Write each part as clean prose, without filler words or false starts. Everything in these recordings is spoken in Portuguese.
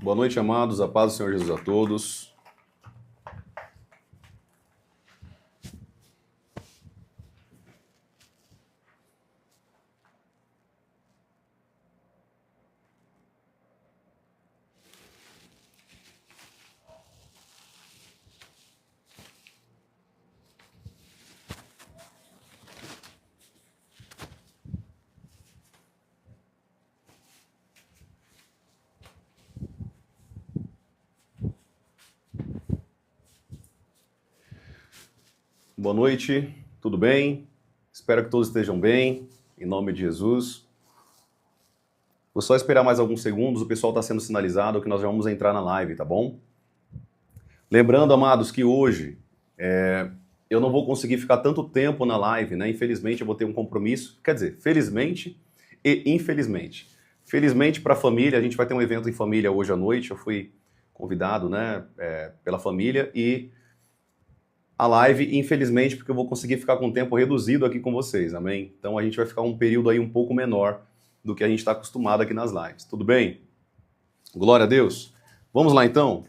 Boa noite, amados. A paz do Senhor Jesus a todos. Boa noite, tudo bem? Espero que todos estejam bem, em nome de Jesus. Vou só esperar mais alguns segundos, o pessoal está sendo sinalizado que nós já vamos entrar na live, tá bom? Lembrando, amados, que hoje eu não vou conseguir ficar tanto tempo na live, né? Infelizmente eu vou ter um compromisso, quer dizer, felizmente e infelizmente. Felizmente para a família, a gente vai ter um evento em família hoje à noite, eu fui convidado, né, pela família e a live, infelizmente, porque eu vou conseguir ficar com um tempo reduzido aqui com vocês, amém? Então a gente vai ficar um período aí um pouco menor do que a gente está acostumado aqui nas lives, tudo bem? Glória a Deus. Vamos lá então,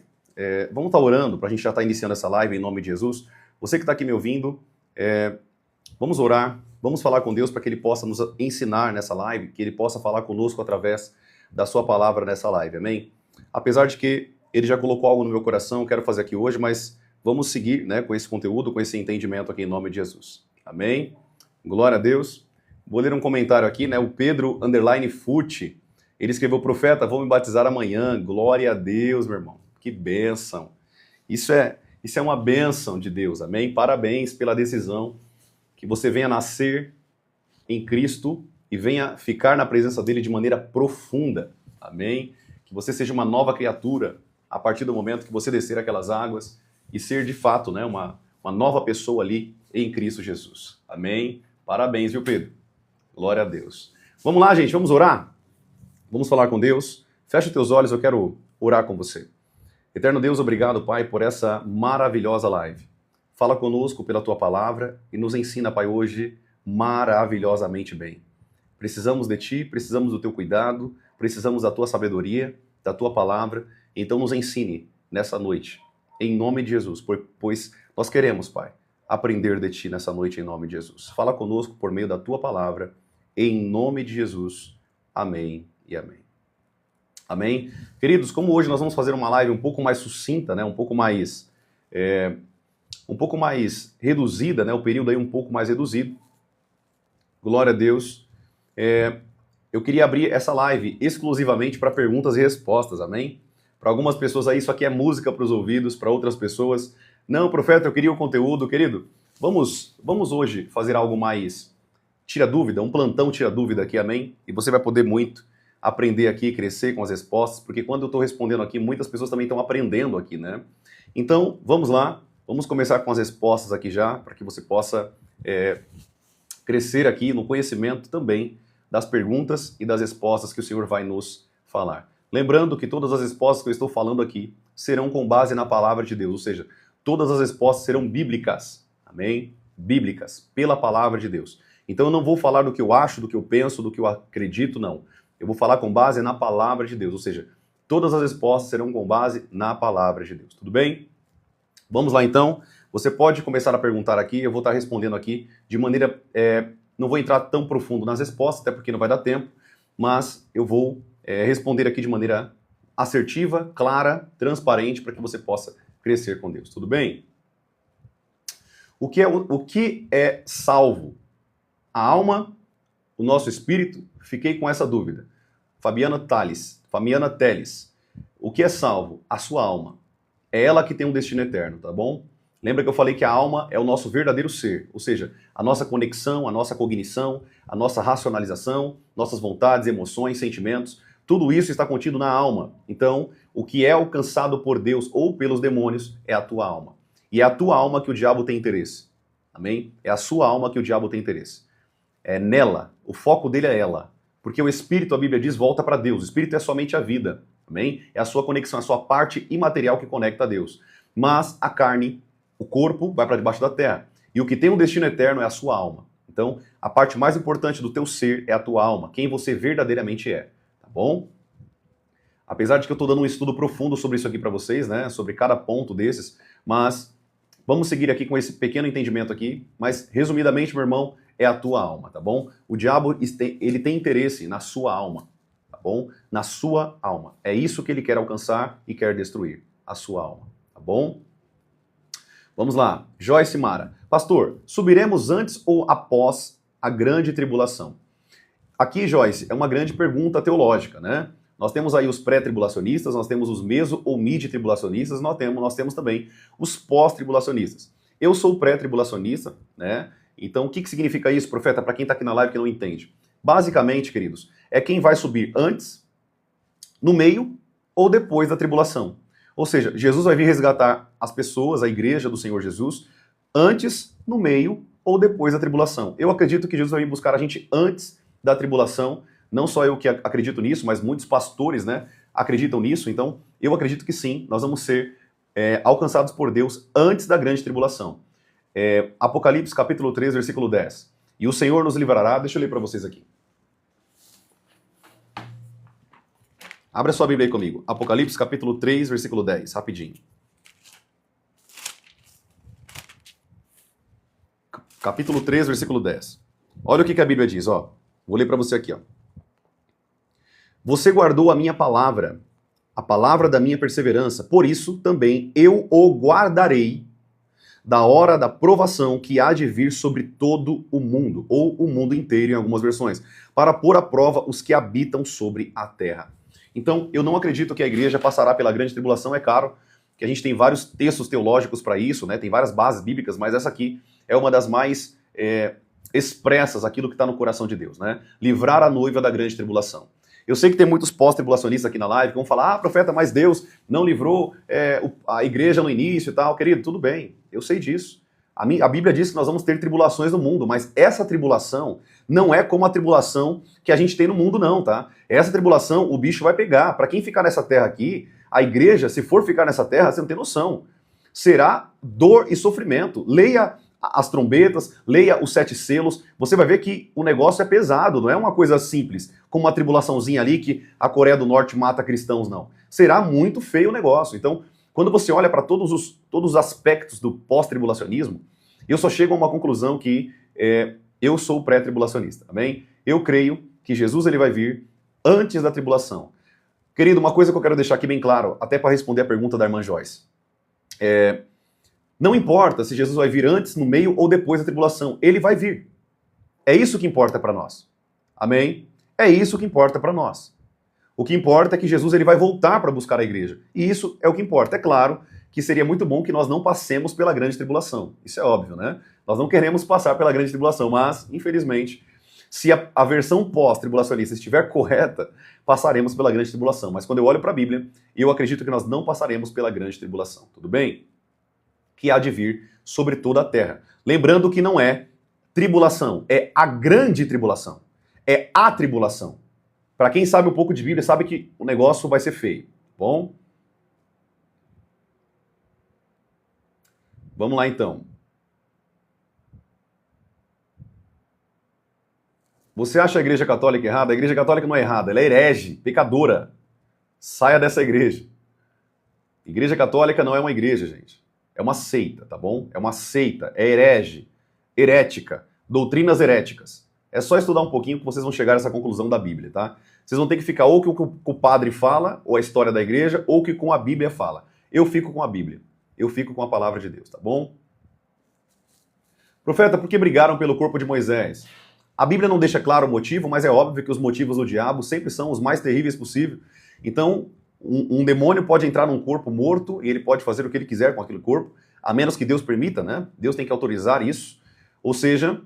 vamos estar orando para a gente já estar iniciando essa live em nome de Jesus. Você que está aqui me ouvindo, vamos orar, vamos falar com Deus para que Ele possa nos ensinar nessa live, que Ele possa falar conosco através da sua palavra nessa live, amém? Apesar de que Ele já colocou algo no meu coração, eu quero fazer aqui hoje, mas vamos seguir, né, com esse conteúdo, com esse entendimento aqui em nome de Jesus. Amém? Glória a Deus. Vou ler um comentário aqui, né? O Pedro _Fute, ele escreveu: profeta, vou me batizar amanhã. Glória a Deus, meu irmão. Que bênção. Isso é uma bênção de Deus, amém? Parabéns pela decisão que você venha nascer em Cristo e venha ficar na presença dele de maneira profunda, amém? Que você seja uma nova criatura a partir do momento que você descer aquelas águas e ser de fato, né, uma nova pessoa ali em Cristo Jesus. Amém? Parabéns, viu, Pedro? Glória a Deus. Vamos lá, gente, vamos orar? Vamos falar com Deus? Fecha os teus olhos, eu quero orar com você. Eterno Deus, obrigado, Pai, por essa maravilhosa live. Fala conosco pela Tua palavra e nos ensina, Pai, hoje maravilhosamente bem. Precisamos de Ti, precisamos do Teu cuidado, precisamos da Tua sabedoria, da Tua palavra, então nos ensine nessa noite. Em nome de Jesus, pois nós queremos, Pai, aprender de Ti nessa noite em nome de Jesus. Fala conosco por meio da Tua palavra, em nome de Jesus. Amém e amém. Amém? Queridos, como hoje nós vamos fazer uma live um pouco mais sucinta, né, um pouco mais reduzida, né, o período aí um pouco mais reduzido, glória a Deus, eu queria abrir essa live exclusivamente para perguntas e respostas, amém? Para algumas pessoas aí isso aqui é música para os ouvidos, para outras pessoas, não, profeta, eu queria o conteúdo, querido. Vamos hoje fazer algo mais tira dúvida, um plantão tira dúvida aqui, amém? E você vai poder muito aprender aqui, crescer com as respostas, porque quando eu estou respondendo aqui, muitas pessoas também estão aprendendo aqui, né? Então, vamos lá, vamos começar com as respostas aqui já, para que você possa crescer aqui no conhecimento também das perguntas e das respostas que o Senhor vai nos falar. Lembrando que todas as respostas que eu estou falando aqui serão com base na palavra de Deus, ou seja, todas as respostas serão bíblicas, amém? Bíblicas, pela palavra de Deus. Então eu não vou falar do que eu acho, do que eu penso, do que eu acredito, não. Eu vou falar com base na palavra de Deus, ou seja, todas as respostas serão com base na palavra de Deus, tudo bem? Vamos lá então, você pode começar a perguntar aqui, eu vou estar respondendo aqui de maneira, não vou entrar tão profundo nas respostas, até porque não vai dar tempo, mas eu vou responder aqui de maneira assertiva, clara, transparente, para que você possa crescer com Deus, tudo bem? O que é salvo? A alma, o nosso espírito? Fiquei com essa dúvida. Fabiana Teles. O que é salvo? A sua alma. É ela que tem um destino eterno, tá bom? Lembra que eu falei que a alma é o nosso verdadeiro ser, ou seja, a nossa conexão, a nossa cognição, a nossa racionalização, nossas vontades, emoções, sentimentos, tudo isso está contido na alma. Então, o que é alcançado por Deus ou pelos demônios é a tua alma. E é a tua alma que o diabo tem interesse. Amém? É a sua alma que o diabo tem interesse. É nela. O foco dele é ela. Porque o espírito, a Bíblia diz, volta para Deus. O espírito é somente a vida. Amém? É a sua conexão, a sua parte imaterial que conecta a Deus. Mas a carne, o corpo, vai para debaixo da terra. E o que tem um destino eterno é a sua alma. Então, a parte mais importante do teu ser é a tua alma. Quem você verdadeiramente é. Tá bom? Apesar de que eu estou dando um estudo profundo sobre isso aqui para vocês, né? Sobre cada ponto desses, mas vamos seguir aqui com esse pequeno entendimento aqui, mas resumidamente, meu irmão, é a tua alma, tá bom? O diabo, ele tem interesse na sua alma, tá bom? Na sua alma. É isso que ele quer alcançar e quer destruir, a sua alma, tá bom? Vamos lá, Joyce Mara. Pastor, subiremos antes ou após a grande tribulação? Aqui, Joyce, é uma grande pergunta teológica, né? Nós temos aí os pré-tribulacionistas, nós temos os meso ou mid-tribulacionistas, nós temos também os pós-tribulacionistas. Eu sou pré-tribulacionista, né? Então, o que significa isso, profeta, para quem está aqui na live que não entende? Basicamente, queridos, é quem vai subir antes, no meio ou depois da tribulação. Ou seja, Jesus vai vir resgatar as pessoas, a igreja do Senhor Jesus, antes, no meio ou depois da tribulação. Eu acredito que Jesus vai vir buscar a gente antes da tribulação. Não só eu que acredito nisso, mas muitos pastores, né, acreditam nisso. Então, eu acredito que sim, nós vamos ser alcançados por Deus antes da grande tribulação. Apocalipse capítulo 3, versículo 10. E o Senhor nos livrará, deixa eu ler para vocês aqui. Abra sua Bíblia aí comigo. Apocalipse capítulo 3, versículo 10, rapidinho. Capítulo 3, versículo 10. Olha o que a Bíblia diz, ó. Vou ler para você aqui, ó. Você guardou a minha palavra, a palavra da minha perseverança, por isso também eu o guardarei da hora da provação que há de vir sobre todo o mundo, ou o mundo inteiro em algumas versões, para pôr à prova os que habitam sobre a terra. Então, eu não acredito que a igreja passará pela grande tribulação, é claro que a gente tem vários textos teológicos para isso, né? Tem várias bases bíblicas, mas essa aqui é uma das mais expressas, aquilo que está no coração de Deus, né? Livrar a noiva da grande tribulação. Eu sei que tem muitos pós-tribulacionistas aqui na live que vão falar, profeta, mas Deus não livrou a igreja no início e tal. Querido, tudo bem, eu sei disso. A Bíblia diz que nós vamos ter tribulações no mundo, mas essa tribulação não é como a tribulação que a gente tem no mundo, não, tá? Essa tribulação, o bicho vai pegar. Para quem ficar nessa terra aqui, a igreja, se for ficar nessa terra, você não tem noção. Será dor e sofrimento. Leia as trombetas, leia os 7 selos, você vai ver que o negócio é pesado, não é uma coisa simples, como uma tribulaçãozinha ali que a Coreia do Norte mata cristãos, não. Será muito feio o negócio. Então, quando você olha para todos os aspectos do pós-tribulacionismo, eu só chego a uma conclusão que eu sou pré-tribulacionista, amém? Eu creio que Jesus ele vai vir antes da tribulação. Querido, uma coisa que eu quero deixar aqui bem claro, até para responder a pergunta da irmã Joyce. Não importa se Jesus vai vir antes, no meio ou depois da tribulação, ele vai vir. É isso que importa para nós. Amém? É isso que importa para nós. O que importa é que Jesus ele vai voltar para buscar a igreja. E isso é o que importa. É claro que seria muito bom que nós não passemos pela grande tribulação. Isso é óbvio, né? Nós não queremos passar pela grande tribulação, mas, infelizmente, se a versão pós-tribulacionista estiver correta, passaremos pela grande tribulação. Mas quando eu olho para a Bíblia, eu acredito que nós não passaremos pela grande tribulação. Tudo bem? Que há de vir sobre toda a terra. Lembrando que não é tribulação, é a grande tribulação. É a tribulação. Para quem sabe um pouco de Bíblia, sabe que o negócio vai ser feio. Bom? Vamos lá então. Você acha a Igreja Católica errada? A Igreja Católica não é errada, ela é herege, pecadora. Saia dessa igreja. Igreja Católica não é uma igreja, gente. É uma seita, tá bom? É uma seita, é herege, herética, doutrinas heréticas. É só estudar um pouquinho que vocês vão chegar a essa conclusão da Bíblia, tá? Vocês vão ter que ficar ou com o que o padre fala, ou a história da igreja, ou que com a Bíblia fala. Eu fico com a Bíblia. Eu fico com a palavra de Deus, tá bom? Profeta, por que brigaram pelo corpo de Moisés? A Bíblia não deixa claro o motivo, mas é óbvio que os motivos do diabo sempre são os mais terríveis possível. Então, um demônio pode entrar num corpo morto e ele pode fazer o que ele quiser com aquele corpo, a menos que Deus permita, né? Deus tem que autorizar isso. Ou seja,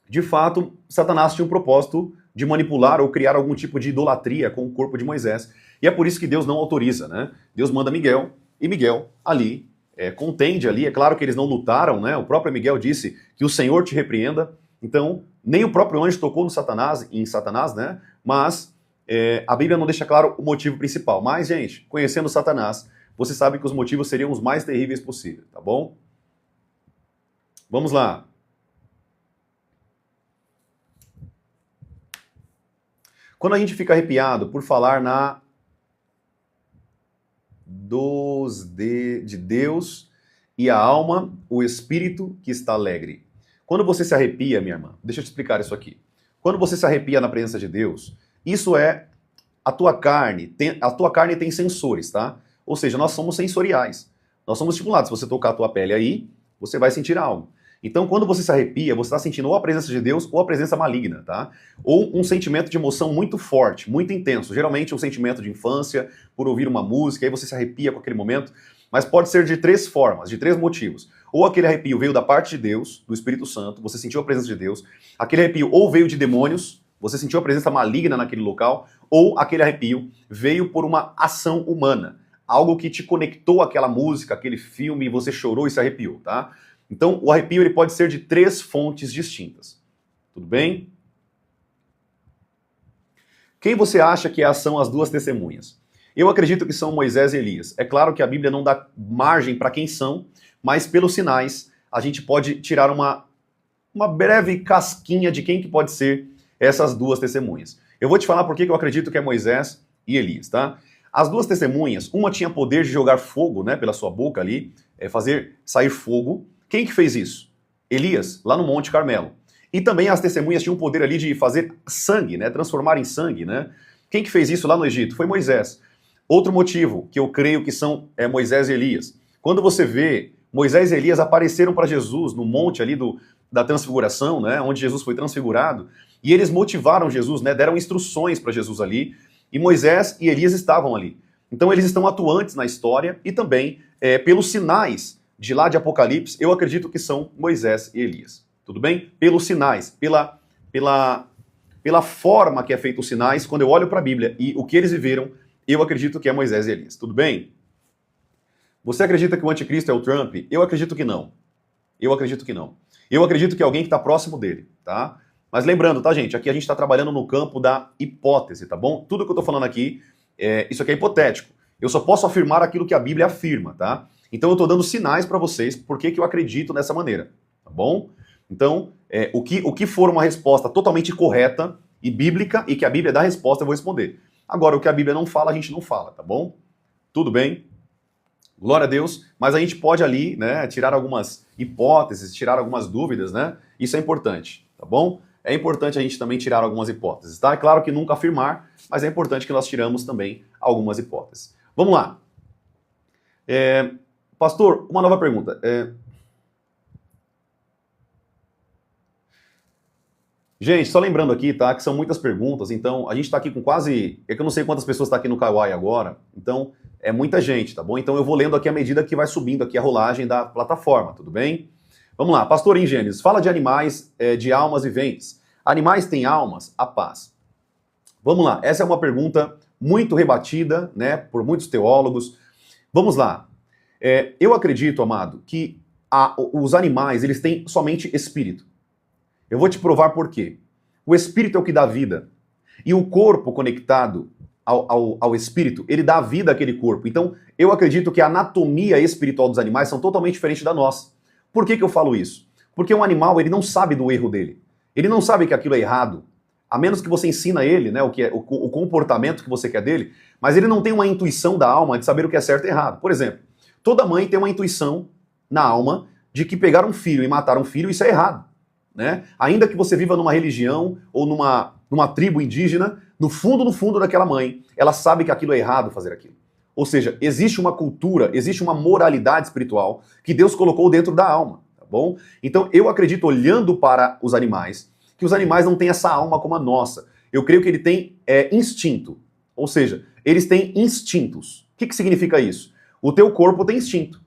de fato, Satanás tinha um propósito de manipular ou criar algum tipo de idolatria com o corpo de Moisés. E é por isso que Deus não autoriza, né? Deus manda Miguel, e Miguel ali contende ali. É claro que eles não lutaram, né? O próprio Miguel disse que o Senhor te repreenda. Então, nem o próprio anjo tocou em Satanás, né? Mas a Bíblia não deixa claro o motivo principal. Mas, gente, conhecendo Satanás, você sabe que os motivos seriam os mais terríveis possíveis, tá bom? Vamos lá. Quando a gente fica arrepiado por falar na de Deus e a alma, o espírito que está alegre. Quando você se arrepia, minha irmã, deixa eu te explicar isso aqui. Quando você se arrepia na presença de Deus, isso é a tua carne. A tua carne tem sensores, tá? Ou seja, nós somos sensoriais. Nós somos estimulados. Se você tocar a tua pele aí, você vai sentir algo. Então, quando você se arrepia, você está sentindo ou a presença de Deus ou a presença maligna, tá? Ou um sentimento de emoção muito forte, muito intenso. Geralmente um sentimento de infância, por ouvir uma música, aí você se arrepia com aquele momento. Mas pode ser de 3 formas, de 3 motivos. Ou aquele arrepio veio da parte de Deus, do Espírito Santo, você sentiu a presença de Deus. Aquele arrepio ou veio de demônios, você sentiu a presença maligna naquele local. Ou aquele arrepio veio por uma ação humana. Algo que te conectou àquela música, aquele filme, e você chorou e se arrepiou, tá? Então, o arrepio ele pode ser de 3 fontes distintas. Tudo bem? Quem você acha que são as 2 testemunhas? Eu acredito que são Moisés e Elias. É claro que a Bíblia não dá margem para quem são, mas pelos sinais a gente pode tirar uma breve casquinha de quem que pode ser essas 2 testemunhas. Eu vou te falar por que eu acredito que é Moisés e Elias, tá? As 2 testemunhas, uma tinha poder de jogar fogo, né, pela sua boca ali, fazer sair fogo. Quem que fez isso? Elias, lá no Monte Carmelo. E também as testemunhas tinham o poder ali de fazer sangue, né? Transformar em sangue, né? Quem que fez isso lá no Egito? Foi Moisés. Outro motivo que eu creio que são Moisés e Elias. Quando você vê Moisés e Elias apareceram para Jesus no monte ali da transfiguração, né? Onde Jesus foi transfigurado, e eles motivaram Jesus, né? Deram instruções para Jesus ali, e Moisés e Elias estavam ali. Então eles estão atuantes na história e também pelos sinais de lá de Apocalipse, eu acredito que são Moisés e Elias. Tudo bem? Pelos sinais, pela forma que é feito os sinais, quando eu olho para a Bíblia e o que eles viveram, eu acredito que é Moisés e Elias. Tudo bem? Você acredita que o anticristo é o Trump? Eu acredito que não. Eu acredito que não. Eu acredito que é alguém que está próximo dele, tá? Mas lembrando, tá, gente? Aqui a gente está trabalhando no campo da hipótese, tá bom? Tudo que eu estou falando aqui, isso aqui é hipotético. Eu só posso afirmar aquilo que a Bíblia afirma, tá? Então eu estou dando sinais para vocês porque que eu acredito nessa maneira, tá bom? Então, o que for uma resposta totalmente correta e bíblica e que a Bíblia dá a resposta, eu vou responder. Agora, o que a Bíblia não fala, a gente não fala, tá bom? Tudo bem? Glória a Deus. Mas a gente pode ali, né, tirar algumas hipóteses, tirar algumas dúvidas, né? Isso é importante, tá bom? É importante a gente também tirar algumas hipóteses, tá? É claro que nunca afirmar, mas é importante que nós tiramos também algumas hipóteses. Vamos lá. Pastor, uma nova pergunta. Gente, só lembrando aqui, tá, que são muitas perguntas, então a gente tá aqui com quase... É que eu não sei quantas pessoas tá aqui no Kawai agora, então é muita gente, tá bom? Então eu vou lendo aqui à medida que vai subindo aqui a rolagem da plataforma, tudo bem? Vamos lá, pastor em Gênesis, fala de animais, de almas viventes. Animais têm almas? A paz. Vamos lá, essa é uma pergunta muito rebatida, né, por muitos teólogos. Vamos lá. Eu acredito, amado, que os animais, eles têm somente espírito. Eu vou te provar por quê. O espírito é o que dá vida. E o corpo conectado ao espírito, ele dá vida àquele corpo. Então, eu acredito que a anatomia espiritual dos animais são totalmente diferentes da nossa. Por que eu falo isso? Porque um animal, ele não sabe do erro dele. Ele não sabe que aquilo é errado. A menos que você ensina ele, né, o comportamento que você quer dele, mas ele não tem uma intuição da alma de saber o que é certo e errado. Por exemplo, toda mãe tem uma intuição na alma de que pegar um filho e matar um filho, isso é errado. Né? Ainda que você viva numa religião ou numa tribo indígena, no fundo daquela mãe, ela sabe que aquilo é errado fazer aquilo. Ou seja, existe uma cultura, existe uma moralidade espiritual que Deus colocou dentro da alma, tá bom? Então eu acredito, olhando para os animais, que os animais não têm essa alma como a nossa. Eu creio que ele tem instinto. Ou seja, eles têm instintos. O que significa isso? O teu corpo tem instinto.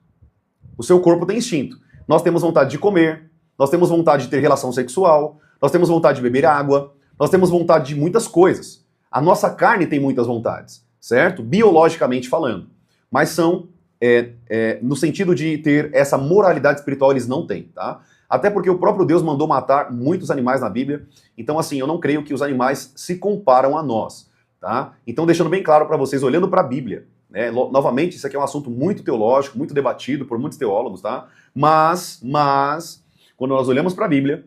O seu corpo tem instinto. Nós temos vontade de comer, nós temos vontade de ter relação sexual, nós temos vontade de beber água, nós temos vontade de muitas coisas. A nossa carne tem muitas vontades, certo? Biologicamente falando. Mas são, no sentido de ter essa moralidade espiritual, eles não têm, tá? Até porque o próprio Deus mandou matar muitos animais na Bíblia. Então, assim, eu não creio que os animais se comparam a nós, tá? Então, deixando bem claro para vocês, olhando para a Bíblia, né? Novamente, isso aqui é um assunto muito teológico, muito debatido por muitos teólogos, tá? Mas, quando nós olhamos para a Bíblia,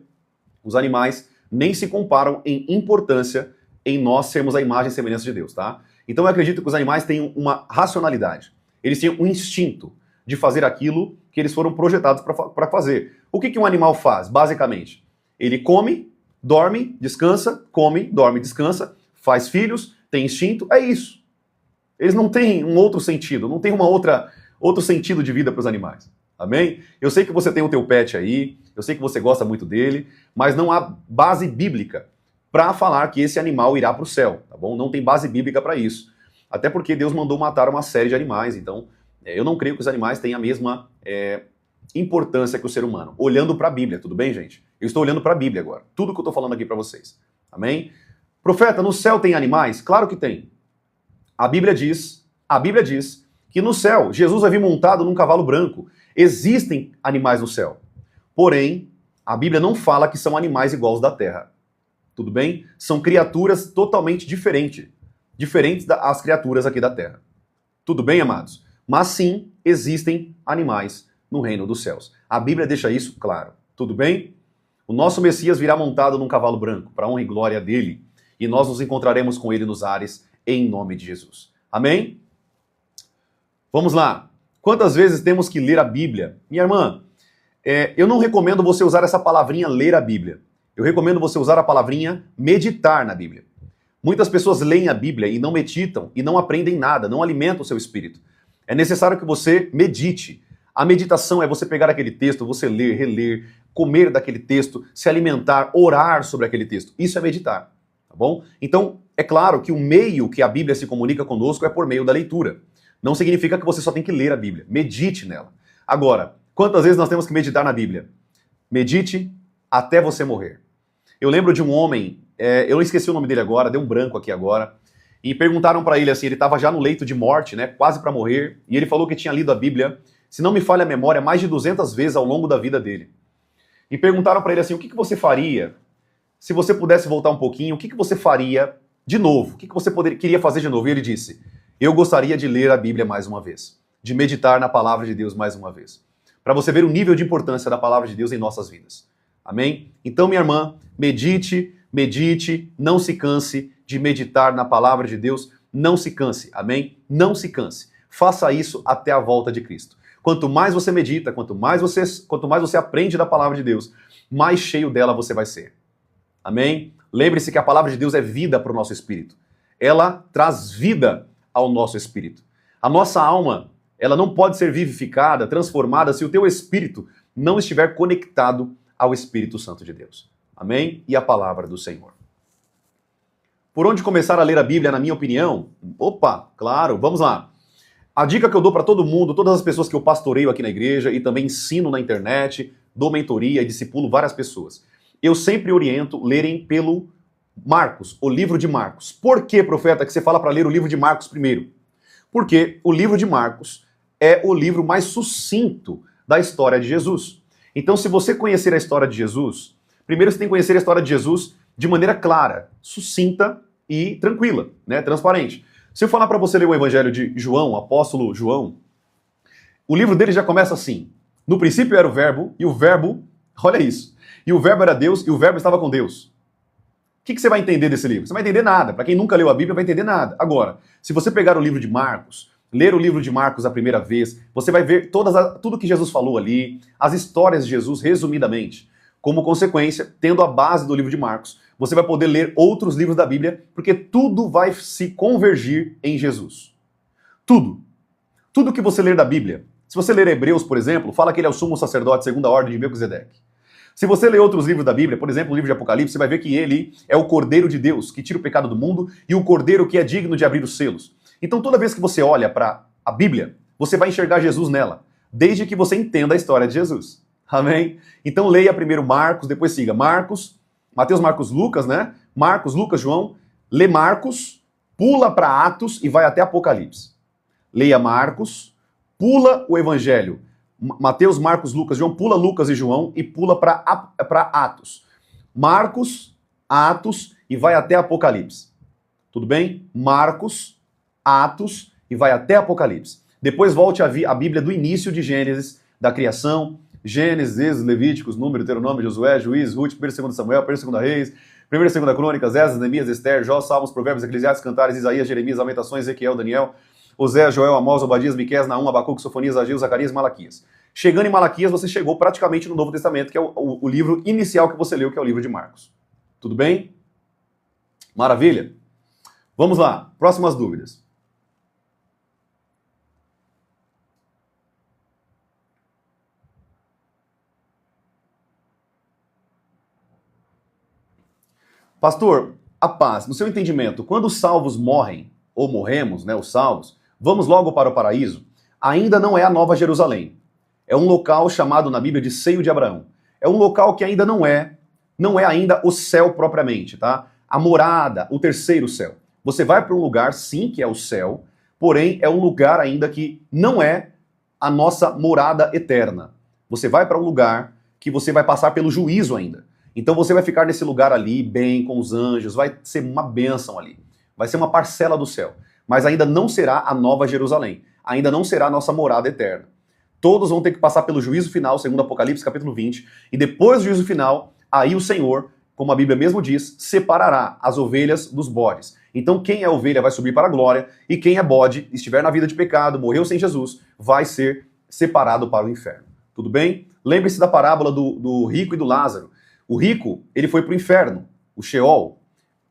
os animais nem se comparam em importância em nós sermos a imagem e semelhança de Deus, tá? Então, eu acredito que os animais têm uma racionalidade. Eles tinham um instinto de fazer aquilo que eles foram projetados para fazer. O que um animal faz, basicamente? Ele come, dorme, descansa, come, dorme, descansa, faz filhos, tem instinto, é isso. Eles não têm um outro sentido, não tem outro sentido de vida para os animais. Amém? Eu sei que você tem o teu pet aí, eu sei que você gosta muito dele, mas não há base bíblica para falar que esse animal irá para o céu, tá bom? Não tem base bíblica para isso. Até porque Deus mandou matar uma série de animais, então eu não creio que os animais tenham a mesma importância que o ser humano. Olhando para a Bíblia, tudo bem, gente? Eu estou olhando para a Bíblia agora, tudo que eu estou falando aqui para vocês. Amém? Profeta, no céu tem animais? Claro que tem. A Bíblia diz que no céu, Jesus vai vir montado num cavalo branco. Existem animais no céu. Porém, a Bíblia não fala que são animais iguais da terra. Tudo bem? São criaturas totalmente diferentes das criaturas aqui da terra. Tudo bem, amados? Mas sim, existem animais no reino dos céus. A Bíblia deixa isso claro. Tudo bem? O nosso Messias virá montado num cavalo branco, para a honra e glória dele, e nós nos encontraremos com ele nos ares, em nome de Jesus. Amém? Vamos lá. Quantas vezes temos que ler a Bíblia? Minha irmã, eu não recomendo você usar essa palavrinha ler a Bíblia. Eu recomendo você usar a palavrinha meditar na Bíblia. Muitas pessoas leem a Bíblia e não meditam e não aprendem nada, não alimentam o seu espírito. É necessário que você medite. A meditação é você pegar aquele texto, você ler, reler, comer daquele texto, se alimentar, orar sobre aquele texto. Isso é meditar, tá bom? Então, é claro que o meio que a Bíblia se comunica conosco é por meio da leitura. Não significa que você só tem que ler a Bíblia. Medite nela. Agora, quantas vezes nós temos que meditar na Bíblia? Medite até você morrer. Eu lembro de um homem, eu não esqueci o nome dele agora, deu um branco aqui agora, e perguntaram para ele assim, ele estava já no leito de morte, né, quase para morrer, e ele falou que tinha lido a Bíblia, se não me falha a memória, mais de 200 vezes ao longo da vida dele. E perguntaram para ele assim, o que você faria se você pudesse voltar um pouquinho, o que você faria de novo? O que você queria fazer de novo? E ele disse, eu gostaria de ler a Bíblia mais uma vez, de meditar na palavra de Deus mais uma vez, para você ver o nível de importância da palavra de Deus em nossas vidas. Amém? Então, minha irmã, medite, não se canse de meditar na palavra de Deus, não se canse, amém? Não se canse. Faça isso até a volta de Cristo. Quanto mais você medita, quanto mais você aprende da palavra de Deus, mais cheio dela você vai ser. Amém? Lembre-se que a palavra de Deus é vida para o nosso espírito. Ela traz vida ao nosso espírito. A nossa alma, ela não pode ser vivificada, transformada, se o teu espírito não estiver conectado ao Espírito Santo de Deus. Amém? E a palavra do Senhor. Por onde começar a ler a Bíblia, na minha opinião? Opa, claro, vamos lá. A dica que eu dou para todo mundo, todas as pessoas que eu pastoreio aqui na igreja e também ensino na internet, dou mentoria e discipulo várias pessoas. Eu sempre oriento lerem pelo Marcos, o livro de Marcos. Por que, profeta, que você fala para ler o livro de Marcos primeiro? Porque o livro de Marcos é o livro mais sucinto da história de Jesus. Então, se você conhecer a história de Jesus, primeiro você tem que conhecer a história de Jesus de maneira clara, sucinta e tranquila, né, transparente. Se eu falar para você ler o Evangelho de João, o apóstolo João, o livro dele já começa assim. No princípio era o verbo, e o verbo, olha isso, e o verbo era Deus, e o verbo estava com Deus. O que você vai entender desse livro? Você não vai entender nada. Para quem nunca leu a Bíblia, vai entender nada. Agora, se você pegar o livro de Marcos, ler o livro de Marcos a primeira vez, você vai ver tudo que Jesus falou ali, as histórias de Jesus resumidamente. Como consequência, tendo a base do livro de Marcos, você vai poder ler outros livros da Bíblia, porque tudo vai se convergir em Jesus. Tudo. Tudo que você ler da Bíblia. Se você ler Hebreus, por exemplo, fala que ele é o sumo sacerdote segundo a ordem de Melquisedeque. Se você ler outros livros da Bíblia, por exemplo, o livro de Apocalipse, você vai ver que ele é o Cordeiro de Deus, que tira o pecado do mundo, e o Cordeiro que é digno de abrir os selos. Então, toda vez que você olha para a Bíblia, você vai enxergar Jesus nela, desde que você entenda a história de Jesus. Amém? Então, leia primeiro Marcos, depois siga Marcos, Mateus, Marcos, Lucas, né? Marcos, Lucas, João. Lê Marcos, pula para Atos e vai até Apocalipse. Leia Marcos, pula o Evangelho. Mateus, Marcos, Lucas, João, pula Lucas e João e pula para Atos. Marcos, Atos e vai até Apocalipse. Tudo bem? Marcos, Atos e vai até Apocalipse. Depois volte a Bíblia do início de Gênesis, da criação, Gênesis, Êxodo, Levíticos, Número, Deuteronômio, Josué, Juízes, Ruth, 1 e 2 Samuel, 1 e 2 Reis, 1 e 2 Crônicas, Esdras, Neemias, Esther, Jó, Salmos, Provérbios, Eclesiastes, Cantares, Isaías, Jeremias, Lamentações, Ezequiel, Daniel, Osés, Joel, Amós, Obadias, Miqueias, Naum, Abacuque, Sofonias, Ageu, Zacarias e Malaquias. Chegando em Malaquias, você chegou praticamente no Novo Testamento, que é o livro inicial que você leu, que é o livro de Marcos. Tudo bem? Maravilha? Vamos lá, próximas dúvidas. Pastor, a paz, no seu entendimento, quando os salvos morrem, ou morremos, né, os salvos, vamos logo para o paraíso? Ainda não é a Nova Jerusalém. É um local chamado na Bíblia de Seio de Abraão. É um local que ainda não é ainda o céu propriamente, tá? A morada, o terceiro céu. Você vai para um lugar, sim, que é o céu, porém é um lugar ainda que não é a nossa morada eterna. Você vai para um lugar que você vai passar pelo juízo ainda. Então você vai ficar nesse lugar ali, bem, com os anjos, vai ser uma bênção ali. Vai ser uma parcela do céu. Mas ainda não será a Nova Jerusalém. Ainda não será a nossa morada eterna. Todos vão ter que passar pelo juízo final, segundo Apocalipse, capítulo 20. E depois do juízo final, aí o Senhor, como a Bíblia mesmo diz, separará as ovelhas dos bodes. Então quem é ovelha vai subir para a glória, e quem é bode, estiver na vida de pecado, morreu sem Jesus, vai ser separado para o inferno. Tudo bem? Lembre-se da parábola do rico e do Lázaro. O rico, ele foi para o inferno, o Sheol,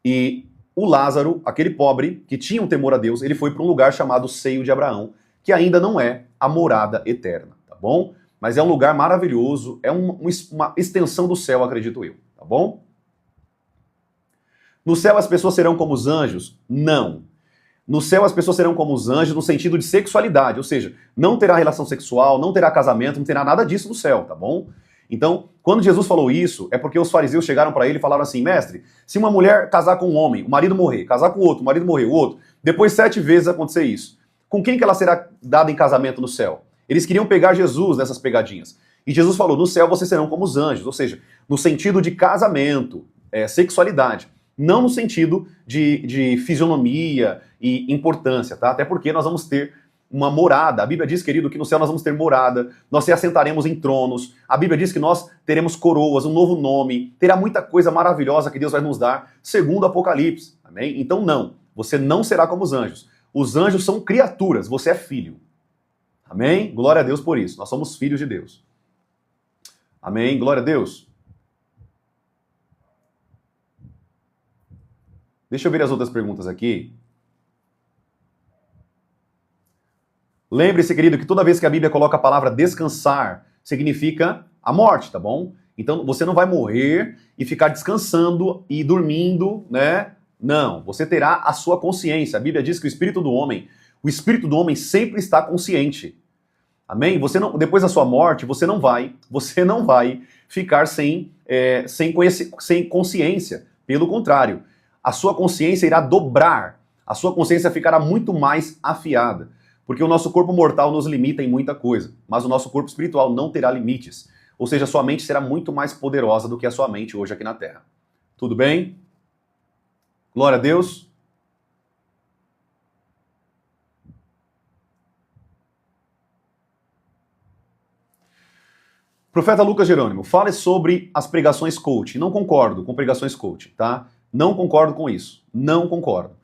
e o Lázaro, aquele pobre, que tinha um temor a Deus, ele foi para um lugar chamado Seio de Abraão, que ainda não é a morada eterna, tá bom? Mas é um lugar maravilhoso, é uma extensão do céu, acredito eu, tá bom? No céu as pessoas serão como os anjos? Não. No céu as pessoas serão como os anjos no sentido de sexualidade, ou seja, não terá relação sexual, não terá casamento, não terá nada disso no céu, tá bom? Então, quando Jesus falou isso, é porque os fariseus chegaram para ele e falaram assim, mestre, se uma mulher casar com um homem, o marido morrer, casar com outro, o marido morrer, o outro, depois 7 vezes acontecer isso, com quem que ela será dada em casamento no céu? Eles queriam pegar Jesus nessas pegadinhas. E Jesus falou, no céu vocês serão como os anjos, ou seja, no sentido de casamento, sexualidade, não no sentido de fisionomia e importância, tá? Até porque nós vamos ter uma morada. A Bíblia diz, querido, que no céu nós vamos ter morada, nós se assentaremos em tronos. A Bíblia diz que nós teremos coroas, um novo nome, terá muita coisa maravilhosa que Deus vai nos dar, segundo o Apocalipse. Amém? Então não, você não será como os anjos. Os anjos são criaturas, você é filho. Amém? Glória a Deus por isso. Nós somos filhos de Deus. Amém? Glória a Deus. Deixa eu ver as outras perguntas aqui. Lembre-se, querido, que toda vez que a Bíblia coloca a palavra descansar, significa a morte, tá bom? Então você não vai morrer e ficar descansando e dormindo, né? Não, você terá a sua consciência. A Bíblia diz que o espírito do homem sempre está consciente. Amém? Você não, depois da sua morte, você não vai ficar sem consciência. Pelo contrário, a sua consciência irá dobrar. A sua consciência ficará muito mais afiada. Porque o nosso corpo mortal nos limita em muita coisa, mas o nosso corpo espiritual não terá limites. Ou seja, a sua mente será muito mais poderosa do que a sua mente hoje aqui na Terra. Tudo bem? Glória a Deus. Profeta Lucas Jerônimo, fale sobre as pregações coach. Não concordo com pregações coach, tá? Não concordo com isso. Não concordo.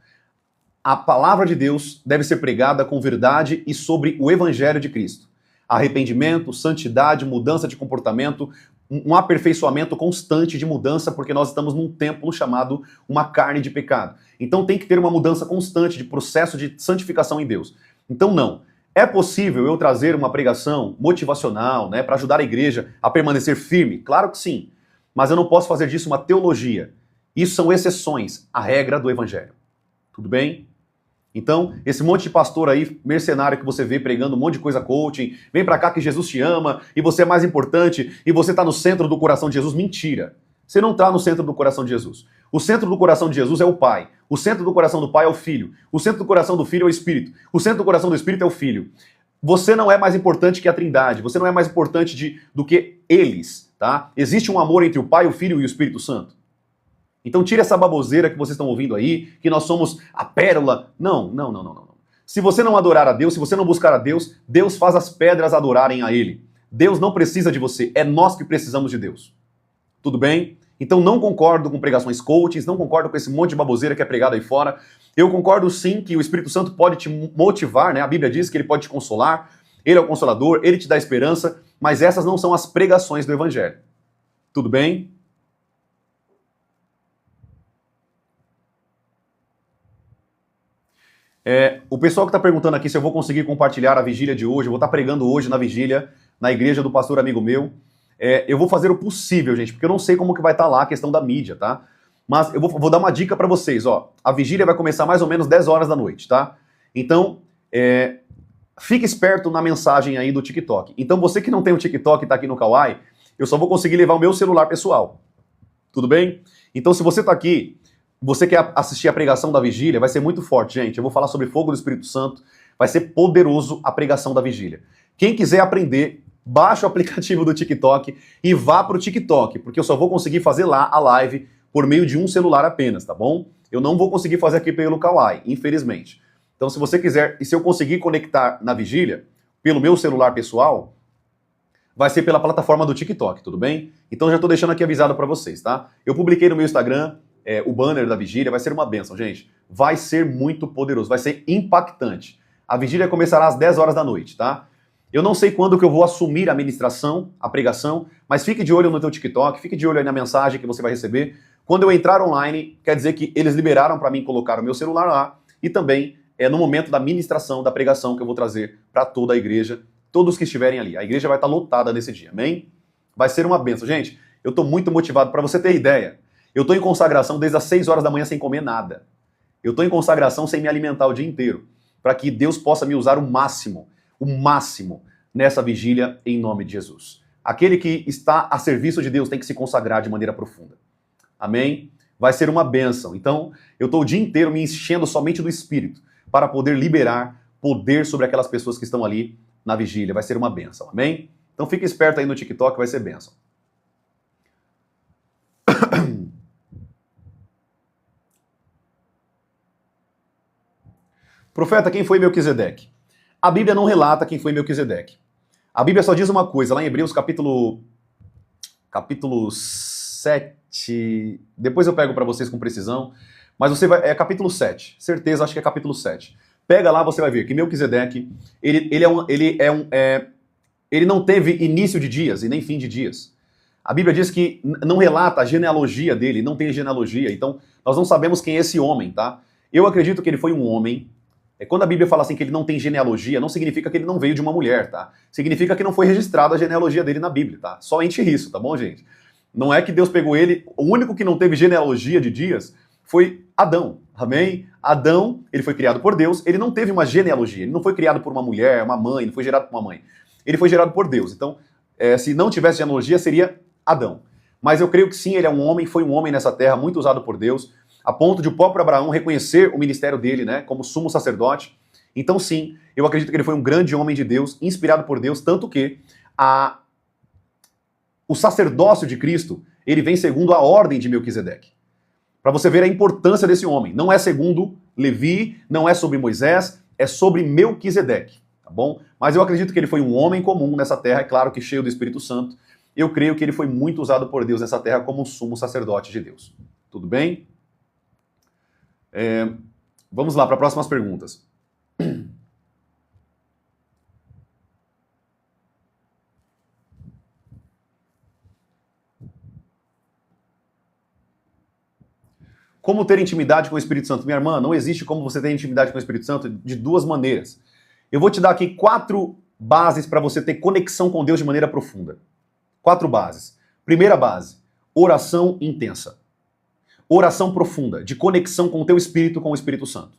A palavra de Deus deve ser pregada com verdade e sobre o Evangelho de Cristo. Arrependimento, santidade, mudança de comportamento, um aperfeiçoamento constante de mudança, porque nós estamos num templo chamado uma carne de pecado. Então tem que ter uma mudança constante de processo de santificação em Deus. Então não. É possível eu trazer uma pregação motivacional, né, para ajudar a igreja a permanecer firme? Claro que sim. Mas eu não posso fazer disso uma teologia. Isso são exceções à regra do Evangelho. Tudo bem? Então, esse monte de pastor aí, mercenário que você vê pregando um monte de coisa coaching, vem pra cá que Jesus te ama, e você é mais importante, e você tá no centro do coração de Jesus. Mentira. Você não tá no centro do coração de Jesus. O centro do coração de Jesus é o Pai. O centro do coração do Pai é o Filho. O centro do coração do Filho é o Espírito. O centro do coração do Espírito é o Filho. Você não é mais importante que a Trindade. Você não é mais importante do que eles, tá? Existe um amor entre o Pai, o Filho e o Espírito Santo. Então tira essa baboseira que vocês estão ouvindo aí, que nós somos a pérola. Não. Se você não adorar a Deus, se você não buscar a Deus, Deus faz as pedras adorarem a Ele. Deus não precisa de você, é nós que precisamos de Deus. Tudo bem? Então não concordo com pregações coaches, não concordo com esse monte de baboseira que é pregado aí fora. Eu concordo sim que o Espírito Santo pode te motivar, né? A Bíblia diz que ele pode te consolar, ele é o consolador, ele te dá esperança, mas essas não são as pregações do Evangelho. Tudo bem? O pessoal que está perguntando aqui se eu vou conseguir compartilhar a vigília de hoje, eu vou estar pregando hoje na vigília, na igreja do pastor amigo meu. Eu vou fazer o possível, gente, porque eu não sei como que vai estar lá a questão da mídia, tá? Mas eu vou dar uma dica para vocês, ó. A vigília vai começar mais ou menos 10 horas da noite, tá? Então, fique esperto na mensagem aí do TikTok. Então, você que não tem o TikTok e tá aqui no Kawai, eu só vou conseguir levar o meu celular pessoal. Tudo bem? Então, se você tá aqui, você quer assistir a pregação da vigília, vai ser muito forte, gente. Eu vou falar sobre fogo do Espírito Santo, vai ser poderoso a pregação da vigília. Quem quiser aprender, baixa o aplicativo do TikTok e vá pro TikTok, porque eu só vou conseguir fazer lá a live por meio de um celular apenas, tá bom? Eu não vou conseguir fazer aqui pelo Kawai, infelizmente. Então, se você quiser, e se eu conseguir conectar na vigília, pelo meu celular pessoal, vai ser pela plataforma do TikTok, tudo bem? Então, já tô deixando aqui avisado para vocês, tá? Eu publiquei no meu Instagram o banner da vigília, vai ser uma bênção, gente. Vai ser muito poderoso, vai ser impactante. A vigília começará às 10 horas da noite, tá? Eu não sei quando que eu vou assumir a ministração, a pregação, mas fique de olho no teu TikTok, fique de olho aí na mensagem que você vai receber. Quando eu entrar online, quer dizer que eles liberaram para mim colocar o meu celular lá e também no momento da ministração, da pregação que eu vou trazer para toda a igreja, todos que estiverem ali. A igreja vai estar lotada nesse dia, amém? Vai ser uma bênção. Gente, eu estou muito motivado. Para você ter ideia, eu estou em consagração desde as 6 horas da manhã sem comer nada. Eu estou em consagração sem me alimentar o dia inteiro, para que Deus possa me usar o máximo nessa vigília em nome de Jesus. Aquele que está a serviço de Deus tem que se consagrar de maneira profunda. Amém? Vai ser uma bênção. Então, eu estou o dia inteiro me enchendo somente do Espírito para poder liberar poder sobre aquelas pessoas que estão ali na vigília. Vai ser uma bênção. Amém? Então, fique esperto aí no TikTok, vai ser bênção. Profeta, quem foi Melquisedeque? A Bíblia não relata quem foi Melquisedeque. A Bíblia só diz uma coisa, lá em Hebreus capítulo 7, depois eu pego para vocês com precisão, mas você vai, capítulo 7, certeza, acho que é capítulo 7. Pega lá, você vai ver que Melquisedeque, ele não teve início de dias e nem fim de dias. A Bíblia diz que não relata a genealogia dele, não tem genealogia, então nós não sabemos quem é esse homem, tá? Eu acredito que ele foi um homem. Quando a Bíblia fala assim que ele não tem genealogia, não significa que ele não veio de uma mulher, tá? Significa que não foi registrada a genealogia dele na Bíblia, tá? Somente isso, tá bom, gente? Não é que Deus pegou ele, o único que não teve genealogia de dias foi Adão, amém? Adão, ele foi criado por Deus, ele não teve uma genealogia, ele não foi criado por uma mulher, uma mãe, não foi gerado por uma mãe. Ele foi gerado por Deus, então, se não tivesse genealogia, seria Adão. Mas eu creio que sim, ele é um homem, foi um homem nessa terra, muito usado por Deus, a ponto de o próprio Abraão reconhecer o ministério dele, né, como sumo sacerdote. Então sim, eu acredito que ele foi um grande homem de Deus, inspirado por Deus, tanto que o sacerdócio de Cristo, ele vem segundo a ordem de Melquisedeque. Para você ver a importância desse homem. Não é segundo Levi, não é sobre Moisés, é sobre Melquisedeque, tá bom? Mas eu acredito que ele foi um homem comum nessa terra, é claro que cheio do Espírito Santo. Eu creio que ele foi muito usado por Deus nessa terra como sumo sacerdote de Deus. Tudo bem? Vamos lá para as próximas perguntas. Como ter intimidade com o Espírito Santo? Minha irmã, não existe como você ter intimidade com o Espírito Santo de duas maneiras. Eu vou te dar aqui 4 bases para você ter conexão com Deus de maneira profunda. 4 bases. Primeira base, oração intensa. Oração profunda, de conexão com o teu espírito, com o Espírito Santo.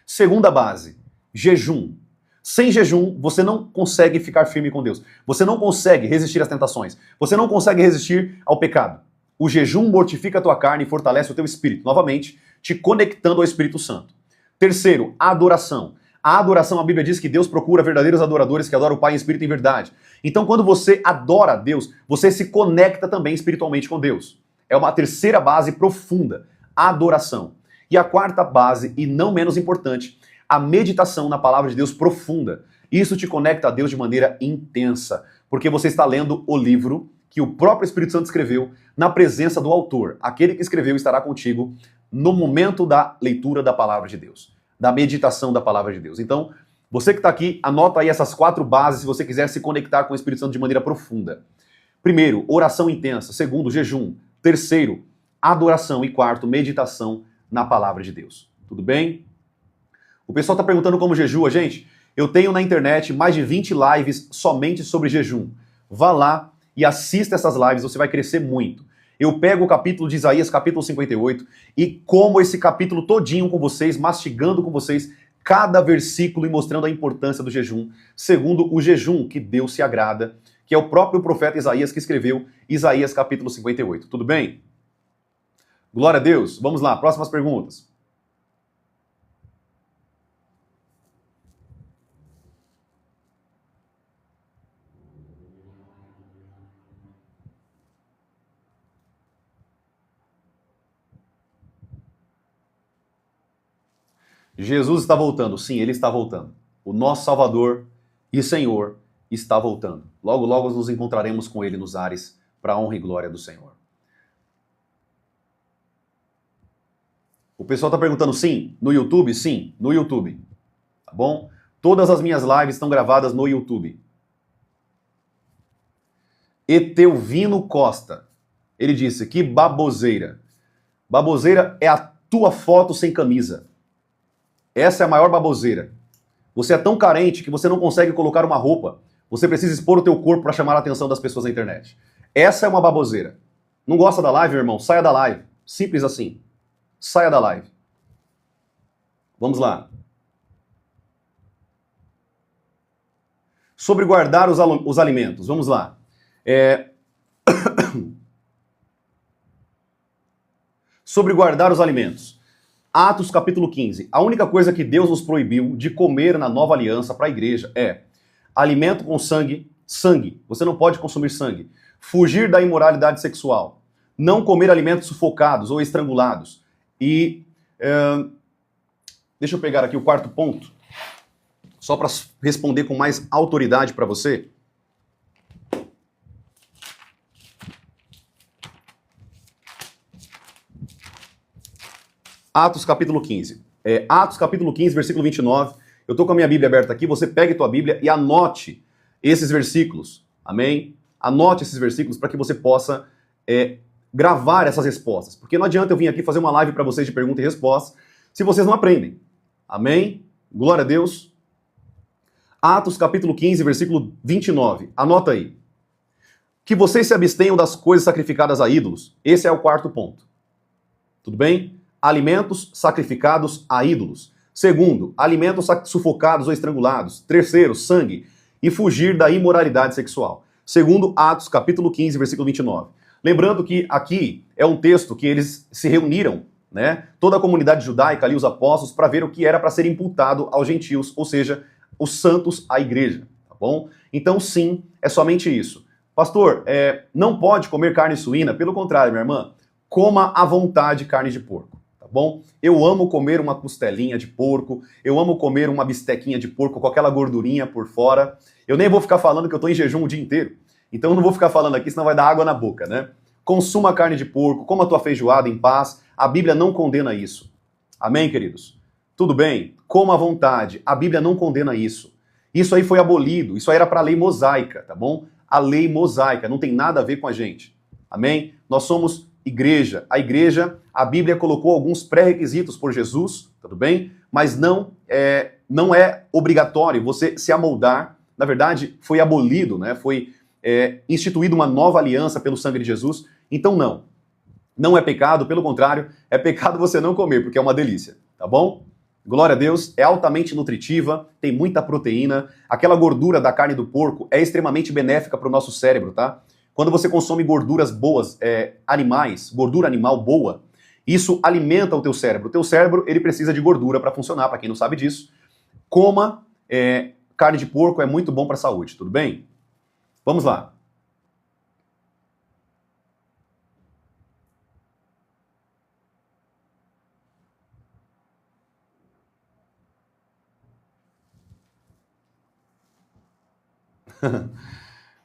Segunda base, jejum. Sem jejum, você não consegue ficar firme com Deus. Você não consegue resistir às tentações. Você não consegue resistir ao pecado. O jejum mortifica a tua carne e fortalece o teu espírito, novamente, te conectando ao Espírito Santo. Terceiro, adoração. A adoração, a Bíblia diz que Deus procura verdadeiros adoradores que adoram o Pai em espírito e em verdade. Então, quando você adora a Deus, você se conecta também espiritualmente com Deus. É uma terceira base profunda, a adoração. E a quarta base, e não menos importante, a meditação na palavra de Deus profunda. Isso te conecta a Deus de maneira intensa, porque você está lendo o livro que o próprio Espírito Santo escreveu na presença do autor. Aquele que escreveu estará contigo no momento da leitura da palavra de Deus, da meditação da palavra de Deus. Então, você que está aqui, anota aí essas 4 bases se você quiser se conectar com o Espírito Santo de maneira profunda. Primeiro, oração intensa. Segundo, jejum. Terceiro, adoração. E quarto, meditação na palavra de Deus. Tudo bem? O pessoal está perguntando como jejua. Gente, eu tenho na internet mais de 20 lives somente sobre jejum. Vá lá e assista essas lives, você vai crescer muito. Eu pego o capítulo de Isaías, capítulo 58, e como esse capítulo todinho com vocês, mastigando com vocês cada versículo e mostrando a importância do jejum, segundo o jejum que Deus se agrada, que é o próprio profeta Isaías que escreveu Isaías capítulo 58. Tudo bem? Glória a Deus. Vamos lá, próximas perguntas. Jesus está voltando. Sim, ele está voltando. O nosso Salvador e Senhor está voltando. Logo, logo nos encontraremos com ele nos ares para a honra e glória do Senhor. O pessoal está perguntando, sim, no YouTube? Sim, no YouTube. Tá bom? Todas as minhas lives estão gravadas no YouTube. Etelvino Costa. Ele disse, que baboseira. Baboseira é a tua foto sem camisa. Essa é a maior baboseira. Você é tão carente que você não consegue colocar uma roupa. Você precisa expor o teu corpo para chamar a atenção das pessoas na internet. Essa é uma baboseira. Não gosta da live, meu irmão? Saia da live. Simples assim. Saia da live. Vamos lá. Sobre guardar os alimentos. Vamos lá. Sobre guardar os alimentos. Atos capítulo 15. A única coisa que Deus nos proibiu de comer na nova aliança para a igreja é alimento com sangue, sangue. Você não pode consumir sangue. Fugir da imoralidade sexual. Não comer alimentos sufocados ou estrangulados. E deixa eu pegar aqui o 4º ponto, só para responder com mais autoridade para você. Atos capítulo 15. Atos capítulo 15, versículo 29. Eu estou com a minha Bíblia aberta aqui, você pegue tua Bíblia e anote esses versículos. Amém? Anote esses versículos para que você possa gravar essas respostas. Porque não adianta eu vir aqui fazer uma live para vocês de pergunta e resposta se vocês não aprendem. Amém? Glória a Deus. Atos capítulo 15, versículo 29. Anota aí. Que vocês se abstenham das coisas sacrificadas a ídolos. Esse é o 4º ponto. Tudo bem? Alimentos sacrificados a ídolos. Segundo, alimentos sufocados ou estrangulados. Terceiro, sangue. E fugir da imoralidade sexual. Segundo Atos, capítulo 15, versículo 29. Lembrando que aqui é um texto que eles se reuniram, né? Toda a comunidade judaica ali, os apóstolos, para ver o que era para ser imputado aos gentios, ou seja, os santos à igreja, tá bom? Então, sim, é somente isso. Pastor, não pode comer carne suína? Pelo contrário, minha irmã, coma à vontade carne de porco. Bom, eu amo comer uma costelinha de porco, eu amo comer uma bistequinha de porco com aquela gordurinha por fora. Eu nem vou ficar falando que eu estou em jejum o dia inteiro, então eu não vou ficar falando aqui, senão vai dar água na boca, né? Consuma carne de porco, coma a tua feijoada em paz, a Bíblia não condena isso. Amém, queridos? Tudo bem? Coma à vontade, a Bíblia não condena isso. Isso aí foi abolido, isso aí era para a lei mosaica, tá bom? A lei mosaica, não tem nada a ver com a gente. Amém? Nós somos igreja. A igreja, a Bíblia colocou alguns pré-requisitos por Jesus, tudo bem? Mas não é obrigatório você se amoldar. Na verdade, foi abolido, né? Foi instituída uma nova aliança pelo sangue de Jesus. Então não. Não é pecado, pelo contrário, é pecado você não comer, porque é uma delícia, tá bom? Glória a Deus, é altamente nutritiva, tem muita proteína. Aquela gordura da carne do porco é extremamente benéfica para o nosso cérebro, tá? Quando você consome gorduras boas, animais, gordura animal boa, isso alimenta o teu cérebro. O teu cérebro, ele precisa de gordura para funcionar, para quem não sabe disso. Coma carne de porco, é muito bom para a saúde, tudo bem? Vamos lá.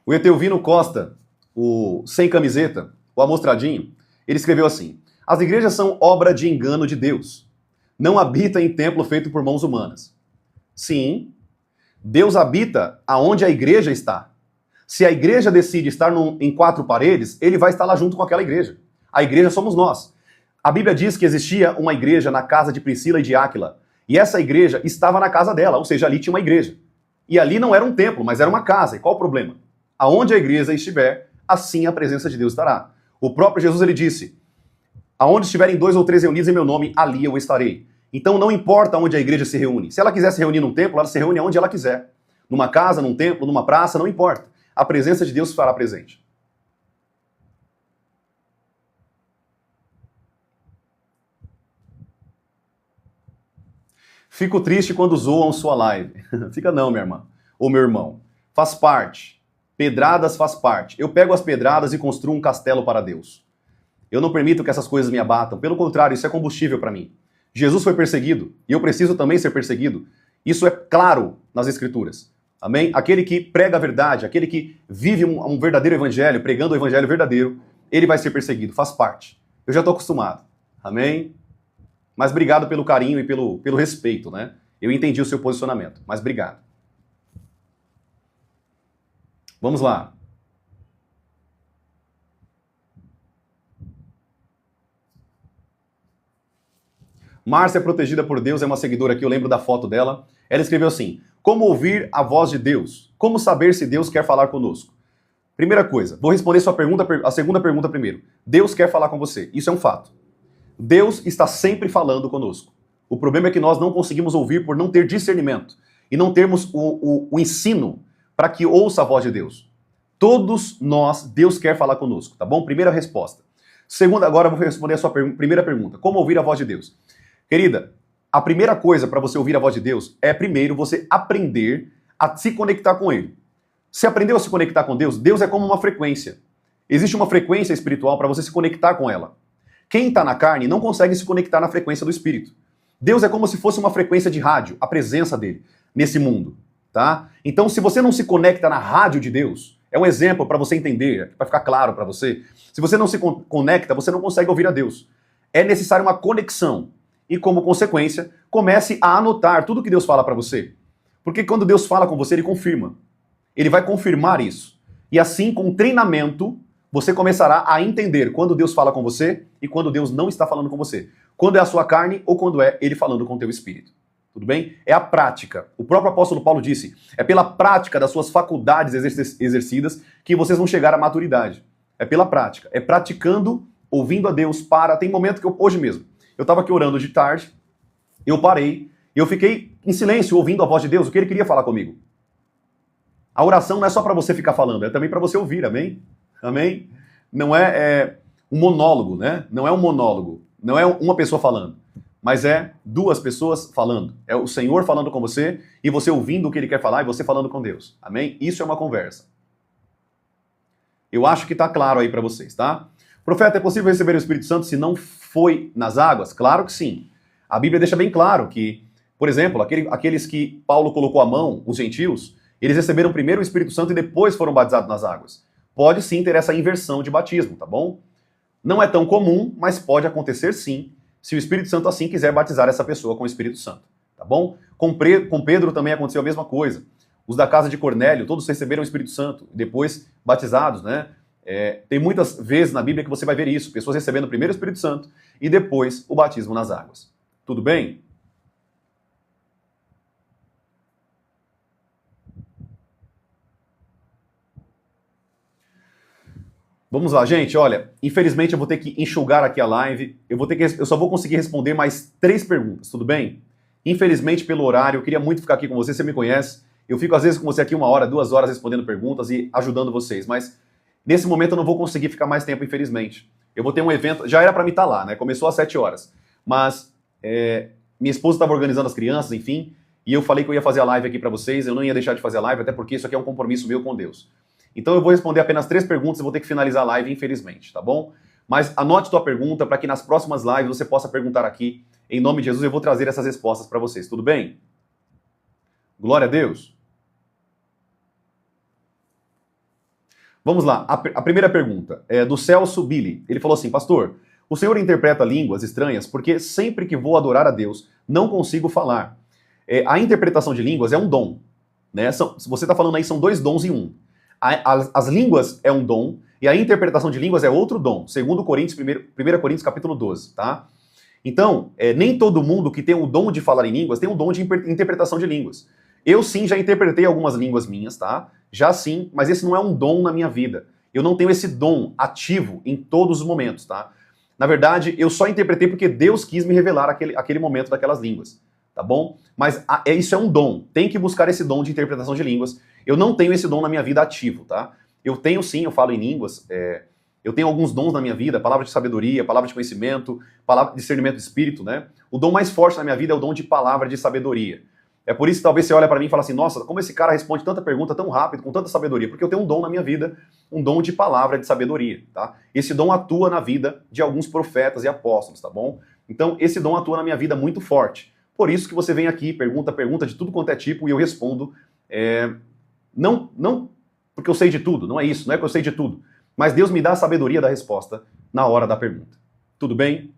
O Etelvino Costa, o Sem Camiseta, o Amostradinho, ele escreveu assim: as igrejas são obra de engano de Deus. Não habita em templo feito por mãos humanas. Sim, Deus habita aonde a igreja está. Se a igreja decide estar em quatro paredes, ele vai estar lá junto com aquela igreja. A igreja somos nós. A Bíblia diz que existia uma igreja na casa de Priscila e de Áquila. E essa igreja estava na casa dela, ou seja, ali tinha uma igreja. E ali não era um templo, mas era uma casa. E qual o problema? Aonde a igreja estiver, assim a presença de Deus estará. O próprio Jesus, ele disse: aonde estiverem 2 ou 3 reunidos em meu nome, ali eu estarei. Então não importa onde a igreja se reúne. Se ela quiser se reunir num templo, ela se reúne onde ela quiser. Numa casa, num templo, numa praça, não importa. A presença de Deus se fará presente. Fico triste quando zoam sua live. Fica não, minha irmã. Ou meu irmão. Faz parte. Pedradas faz parte. Eu pego as pedradas e construo um castelo para Deus. Eu não permito que essas coisas me abatam. Pelo contrário, isso é combustível para mim. Jesus foi perseguido e eu preciso também ser perseguido. Isso é claro nas Escrituras. Amém? Aquele que prega a verdade, aquele que vive um verdadeiro evangelho, pregando o evangelho verdadeiro, ele vai ser perseguido. Faz parte. Eu já estou acostumado. Amém? Mas obrigado pelo carinho e pelo respeito, né? Eu entendi o seu posicionamento, mas obrigado. Vamos lá. Márcia, protegida por Deus, é uma seguidora aqui, eu lembro da foto dela. Ela escreveu assim: como ouvir a voz de Deus? Como saber se Deus quer falar conosco? Primeira coisa, vou responder a segunda pergunta primeiro. Deus quer falar com você, isso é um fato. Deus está sempre falando conosco. O problema é que nós não conseguimos ouvir por não ter discernimento e não termos o ensino para que ouça a voz de Deus. Todos nós, Deus quer falar conosco, tá bom? Primeira resposta. Segunda, agora eu vou responder a sua primeira pergunta. Como ouvir a voz de Deus? Querida, a primeira coisa para você ouvir a voz de Deus é primeiro você aprender a se conectar com Ele. Você aprendeu a se conectar com Deus? Deus é como uma frequência. Existe uma frequência espiritual para você se conectar com ela. Quem está na carne não consegue se conectar na frequência do Espírito. Deus é como se fosse uma frequência de rádio, a presença dele nesse mundo, tá? Então, se você não se conecta na rádio de Deus, é um exemplo para você entender, para ficar claro para você. Se você não se conecta, você não consegue ouvir a Deus. É necessário uma conexão. E, como consequência, comece a anotar tudo que Deus fala para você. Porque quando Deus fala com você, Ele confirma. Ele vai confirmar isso. E assim, com treinamento, você começará a entender quando Deus fala com você e quando Deus não está falando com você. Quando é a sua carne ou quando é Ele falando com o teu espírito. Tudo bem? É a prática. O próprio apóstolo Paulo disse, é pela prática das suas faculdades exercidas que vocês vão chegar à maturidade. É pela prática. É praticando, ouvindo a Deus para... Tem momento que hoje mesmo, eu estava aqui orando de tarde, eu parei, eu fiquei em silêncio ouvindo a voz de Deus, o que Ele queria falar comigo. A oração não é só para você ficar falando, é também para você ouvir, amém? Amém? Não é um monólogo, né? Não é um monólogo. Não é uma pessoa falando. Mas é duas pessoas falando. É o Senhor falando com você e você ouvindo o que Ele quer falar e você falando com Deus. Amém? Isso é uma conversa. Eu acho que está claro aí para vocês, tá? Profeta, é possível receber o Espírito Santo se não foi nas águas? Claro que sim. A Bíblia deixa bem claro que, por exemplo, aqueles que Paulo colocou a mão, os gentios, eles receberam primeiro o Espírito Santo e depois foram batizados nas águas. Pode sim ter essa inversão de batismo, tá bom? Não é tão comum, mas pode acontecer sim, se o Espírito Santo assim quiser batizar essa pessoa com o Espírito Santo, tá bom? Com Pedro também aconteceu a mesma coisa. Os da casa de Cornélio, todos receberam o Espírito Santo, depois batizados, né? Tem muitas vezes na Bíblia que você vai ver isso, pessoas recebendo primeiro o Espírito Santo e depois o batismo nas águas. Tudo bem? Vamos lá, gente, olha, infelizmente eu vou ter que enxugar aqui a live, eu só vou conseguir responder mais 3 perguntas, tudo bem? Infelizmente, pelo horário, eu queria muito ficar aqui com você me conhece, eu fico às vezes com você aqui 1 hora, 2 horas respondendo perguntas e ajudando vocês, mas nesse momento eu não vou conseguir ficar mais tempo, infelizmente. Eu vou ter um evento, já era para mim estar lá, né? Começou às 7 horas, mas minha esposa estava organizando as crianças, enfim, e eu falei que eu ia fazer a live aqui para vocês, eu não ia deixar de fazer a live, até porque isso aqui é um compromisso meu com Deus. Então eu vou responder apenas 3 perguntas e vou ter que finalizar a live, infelizmente, tá bom? Mas anote tua pergunta para que nas próximas lives você possa perguntar aqui. Em nome de Jesus eu vou trazer essas respostas para vocês, tudo bem? Glória a Deus. Vamos lá, a primeira pergunta é do Celso Billy. Ele falou assim, pastor, o senhor interpreta línguas estranhas porque sempre que vou adorar a Deus, não consigo falar. A interpretação de línguas é um dom, né? Você está falando aí, são dois dons em um. As línguas é um dom, e a interpretação de línguas é outro dom, segundo Coríntios, 1 Coríntios capítulo 12, tá? Então, nem todo mundo que tem o dom de falar em línguas tem o dom de interpretação de línguas. Eu sim já interpretei algumas línguas minhas, tá? Já sim, mas esse não é um dom na minha vida. Eu não tenho esse dom ativo em todos os momentos, tá? Na verdade, eu só interpretei porque Deus quis me revelar aquele momento daquelas línguas, tá bom? Mas isso é um dom. Tem que buscar esse dom de interpretação de línguas. Eu não tenho esse dom na minha vida ativo, tá? Eu tenho sim, eu falo em línguas, eu tenho alguns dons na minha vida, palavra de sabedoria, palavra de conhecimento, palavra de discernimento do espírito, né? O dom mais forte na minha vida é o dom de palavra de sabedoria. É por isso que talvez você olha para mim e fala assim, nossa, como esse cara responde tanta pergunta tão rápido, com tanta sabedoria? Porque eu tenho um dom na minha vida, um dom de palavra de sabedoria, tá? Esse dom atua na vida de alguns profetas e apóstolos, tá bom? Então, esse dom atua na minha vida muito forte. Por isso que você vem aqui, pergunta de tudo quanto é tipo, e eu respondo, não porque eu sei de tudo, não é isso, não é que eu sei de tudo, mas Deus me dá a sabedoria da resposta na hora da pergunta. Tudo bem?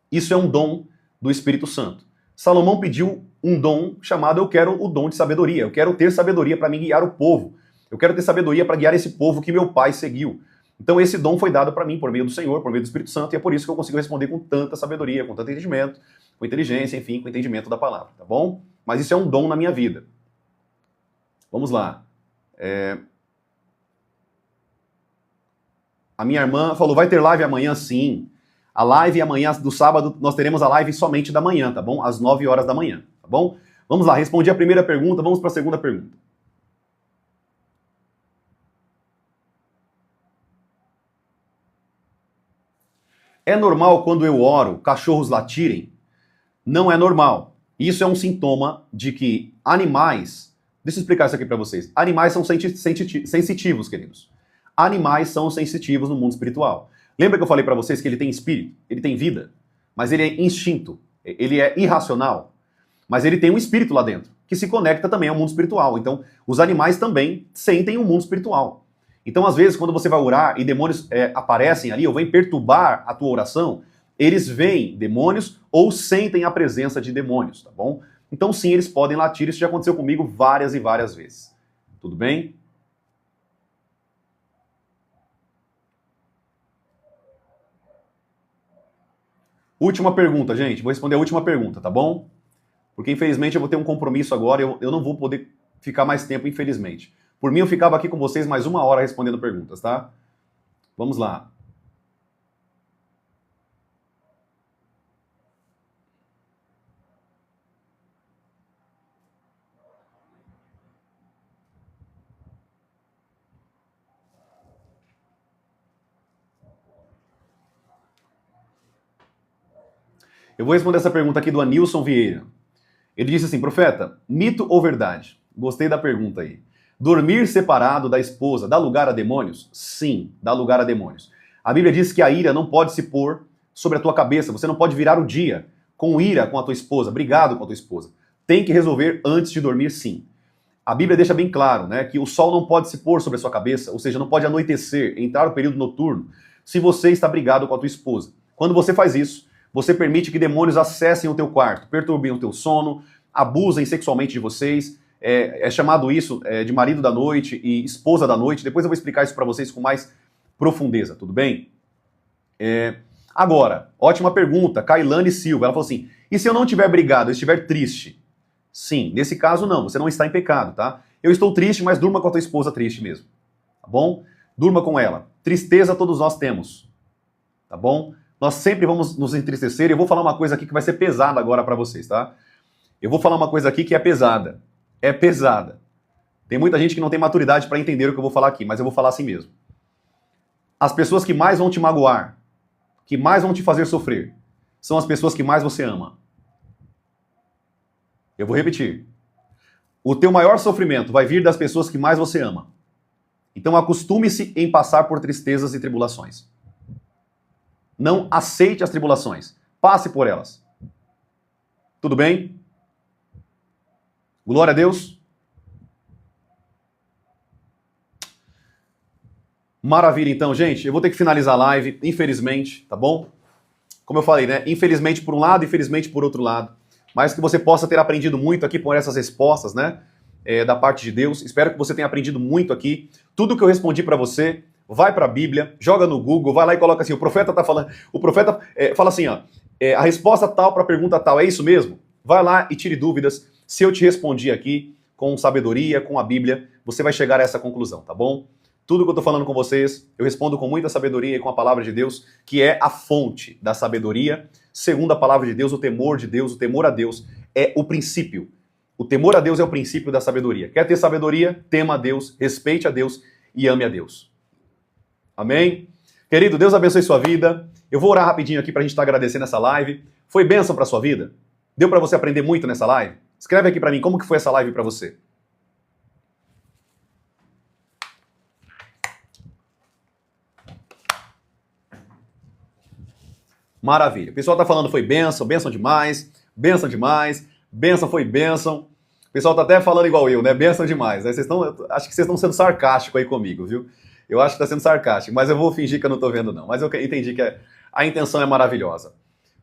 Isso é um dom do Espírito Santo. Salomão pediu um dom chamado eu quero o dom de sabedoria. Eu quero ter sabedoria para me guiar o povo. Eu quero ter sabedoria para guiar esse povo que meu pai seguiu. Então esse dom foi dado para mim por meio do Senhor, por meio do Espírito Santo, e é por isso que eu consigo responder com tanta sabedoria, com tanto entendimento, com inteligência, enfim, com entendimento da palavra, tá bom? Mas isso é um dom na minha vida. Vamos lá. A minha irmã falou, vai ter live amanhã? Sim. A live amanhã, do sábado, nós teremos a live somente da manhã, tá bom? Às 9 horas da manhã, tá bom? Vamos lá, respondi a primeira pergunta, vamos para a segunda pergunta. É normal quando eu oro, cachorros latirem? Não é normal. Isso é um sintoma de que animais... Deixa eu explicar isso aqui para vocês. Animais são sensitivos, queridos. Animais são sensitivos no mundo espiritual. Lembra que eu falei para vocês que ele tem espírito, ele tem vida, mas ele é instinto, ele é irracional, mas ele tem um espírito lá dentro, que se conecta também ao mundo espiritual. Então, os animais também sentem o mundo espiritual. Então, às vezes, quando você vai orar e demônios aparecem ali, ou vêm perturbar a tua oração, eles veem demônios ou sentem a presença de demônios, tá bom? Então, sim, eles podem latir, isso já aconteceu comigo várias e várias vezes. Tudo bem? Última pergunta, gente. Vou responder a última pergunta, tá bom? Porque, infelizmente, eu vou ter um compromisso agora e eu não vou poder ficar mais tempo, infelizmente. Por mim, eu ficava aqui com vocês mais 1 hora respondendo perguntas, tá? Vamos lá. Eu vou responder essa pergunta aqui do Anilson Vieira. Ele disse assim, profeta, mito ou verdade? Gostei da pergunta aí. Dormir separado da esposa dá lugar a demônios? Sim, dá lugar a demônios. A Bíblia diz que a ira não pode se pôr sobre a tua cabeça. Você não pode virar o dia com ira com a tua esposa, brigado com a tua esposa. Tem que resolver antes de dormir, sim. A Bíblia deixa bem claro, né, que o sol não pode se pôr sobre a sua cabeça, ou seja, não pode anoitecer, entrar o período noturno, se você está brigado com a tua esposa. Quando você faz isso, você permite que demônios acessem o teu quarto, perturbem o teu sono, abusem sexualmente de vocês. É chamado isso de marido da noite e esposa da noite. Depois eu vou explicar isso para vocês com mais profundeza, tudo bem? Agora, ótima pergunta, Kailane Silva. Ela falou assim, e se eu não estiver brigado, eu estiver triste? Sim, nesse caso não, você não está em pecado, tá? Eu estou triste, mas durma com a tua esposa triste mesmo, tá bom? Durma com ela. Tristeza todos nós temos, tá bom? Nós sempre vamos nos entristecer. Eu vou falar uma coisa aqui que vai ser pesada agora para vocês, tá? Eu vou falar uma coisa aqui que é pesada. É pesada. Tem muita gente que não tem maturidade para entender o que eu vou falar aqui, mas eu vou falar assim mesmo. As pessoas que mais vão te magoar, que mais vão te fazer sofrer, são as pessoas que mais você ama. Eu vou repetir. O teu maior sofrimento vai vir das pessoas que mais você ama. Então acostume-se em passar por tristezas e tribulações. Não aceite as tribulações. Passe por elas. Tudo bem? Glória a Deus. Maravilha, então, gente. Eu vou ter que finalizar a live, infelizmente, tá bom? Como eu falei, né? Infelizmente por um lado, infelizmente por outro lado. Mas que você possa ter aprendido muito aqui por essas respostas, né? Da parte de Deus. Espero que você tenha aprendido muito aqui. Tudo que eu respondi para você, vai para a Bíblia, joga no Google, vai lá e coloca assim, o profeta tá falando, o profeta fala assim, ó, a resposta tal para a pergunta tal, é isso mesmo? Vai lá e tire dúvidas. Se eu te respondi aqui com sabedoria, com a Bíblia, você vai chegar a essa conclusão, tá bom? Tudo que eu tô falando com vocês, eu respondo com muita sabedoria e com a palavra de Deus, que é a fonte da sabedoria. Segundo a palavra de Deus, o temor a Deus é o princípio. O temor a Deus é o princípio da sabedoria. Quer ter sabedoria? Tema a Deus, respeite a Deus e ame a Deus. Amém? Querido, Deus abençoe sua vida. Eu vou orar rapidinho aqui pra gente estar agradecendo essa live. Foi bênção pra sua vida? Deu pra você aprender muito nessa live? Escreve aqui pra mim como que foi essa live pra você. Maravilha. O pessoal tá falando foi bênção, bênção demais, bênção demais, bênção foi bênção. O pessoal tá até falando igual eu, né? Bênção demais. Né? Acho que vocês estão sendo sarcásticos aí comigo, viu? Eu acho que tá sendo sarcástico, mas eu vou fingir que eu não tô vendo não. Mas eu entendi que a intenção é maravilhosa.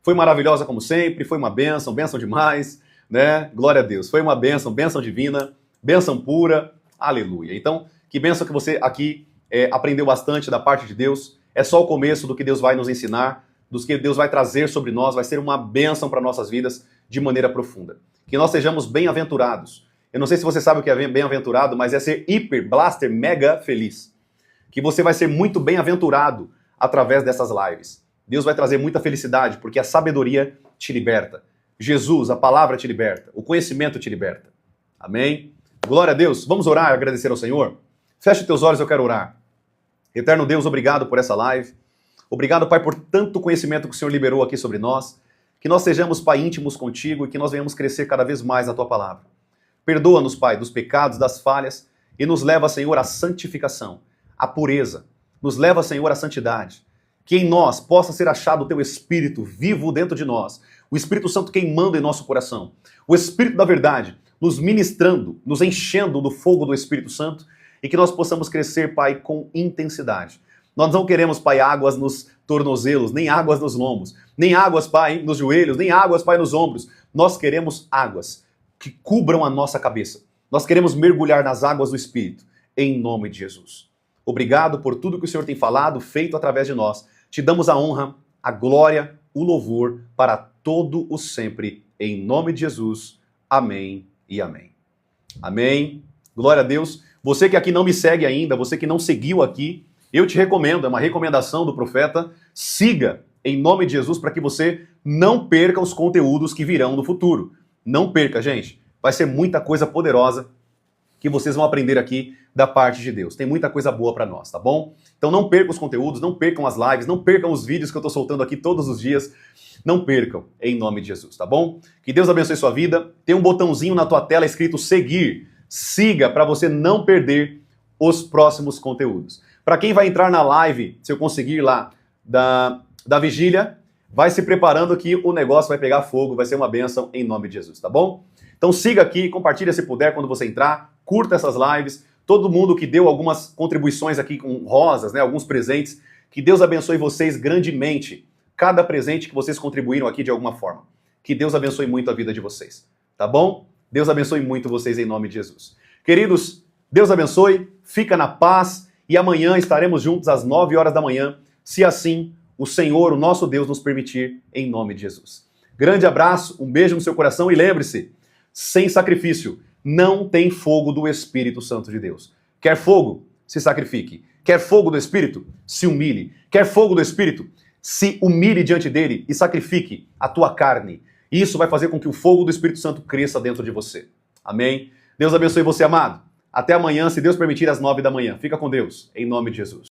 Foi maravilhosa como sempre, foi uma bênção, bênção demais, né? Glória a Deus. Foi uma bênção, bênção divina, bênção pura, aleluia. Então, que bênção que você aqui aprendeu bastante da parte de Deus. É só o começo do que Deus vai nos ensinar, dos que Deus vai trazer sobre nós, vai ser uma bênção para nossas vidas de maneira profunda. Que nós sejamos bem-aventurados. Eu não sei se você sabe o que é bem-aventurado, mas é ser hiper, blaster, mega feliz. Que você vai ser muito bem-aventurado através dessas lives. Deus vai trazer muita felicidade, porque a sabedoria te liberta. Jesus, a palavra te liberta. O conhecimento te liberta. Amém? Glória a Deus. Vamos orar e agradecer ao Senhor? Feche teus olhos, eu quero orar. Eterno Deus, obrigado por essa live. Obrigado, Pai, por tanto conhecimento que o Senhor liberou aqui sobre nós, que nós sejamos, Pai, íntimos contigo e que nós venhamos crescer cada vez mais na Tua palavra. Perdoa-nos, Pai, dos pecados, das falhas e nos leva, Senhor, à santificação, à pureza. Nos leva, Senhor, à santidade. Que em nós possa ser achado o Teu Espírito vivo dentro de nós, o Espírito Santo queimando em nosso coração, o Espírito da verdade nos ministrando, nos enchendo do fogo do Espírito Santo e que nós possamos crescer, Pai, com intensidade. Nós não queremos, Pai, águas nos tornozelos, nem águas nos lombos, nem águas, Pai, nos joelhos, nem águas, Pai, nos ombros. Nós queremos águas que cubram a nossa cabeça. Nós queremos mergulhar nas águas do Espírito, em nome de Jesus. Obrigado por tudo que o Senhor tem falado, feito através de nós. Te damos a honra, a glória, o louvor para todo o sempre, em nome de Jesus. Amém e amém. Amém. Glória a Deus. Você que aqui não me segue ainda, você que não seguiu aqui, eu te recomendo, é uma recomendação do profeta, siga em nome de Jesus para que você não perca os conteúdos que virão no futuro. Não perca, gente. Vai ser muita coisa poderosa que vocês vão aprender aqui da parte de Deus. Tem muita coisa boa para nós, tá bom? Então não percam os conteúdos, não percam as lives, não percam os vídeos que eu tô soltando aqui todos os dias. Não percam, em nome de Jesus, tá bom? Que Deus abençoe sua vida. Tem um botãozinho na tua tela escrito seguir. Siga para você não perder os próximos conteúdos. Para quem vai entrar na live, se eu conseguir lá, da vigília, vai se preparando que o negócio vai pegar fogo, vai ser uma bênção em nome de Jesus, tá bom? Então siga aqui, compartilha se puder quando você entrar, curta essas lives, todo mundo que deu algumas contribuições aqui com rosas, né, alguns presentes, que Deus abençoe vocês grandemente, cada presente que vocês contribuíram aqui de alguma forma. Que Deus abençoe muito a vida de vocês, tá bom? Deus abençoe muito vocês em nome de Jesus. Queridos, Deus abençoe, fica na paz, e amanhã estaremos juntos às 9 horas da manhã, se assim o Senhor, o nosso Deus, nos permitir, em nome de Jesus. Grande abraço, um beijo no seu coração e lembre-se, sem sacrifício não tem fogo do Espírito Santo de Deus. Quer fogo? Se sacrifique. Quer fogo do Espírito? Se humilhe. Quer fogo do Espírito? Se humilhe diante dele e sacrifique a tua carne. Isso vai fazer com que o fogo do Espírito Santo cresça dentro de você. Amém? Deus abençoe você, amado. Até amanhã, se Deus permitir, às 9 da manhã. Fica com Deus, em nome de Jesus.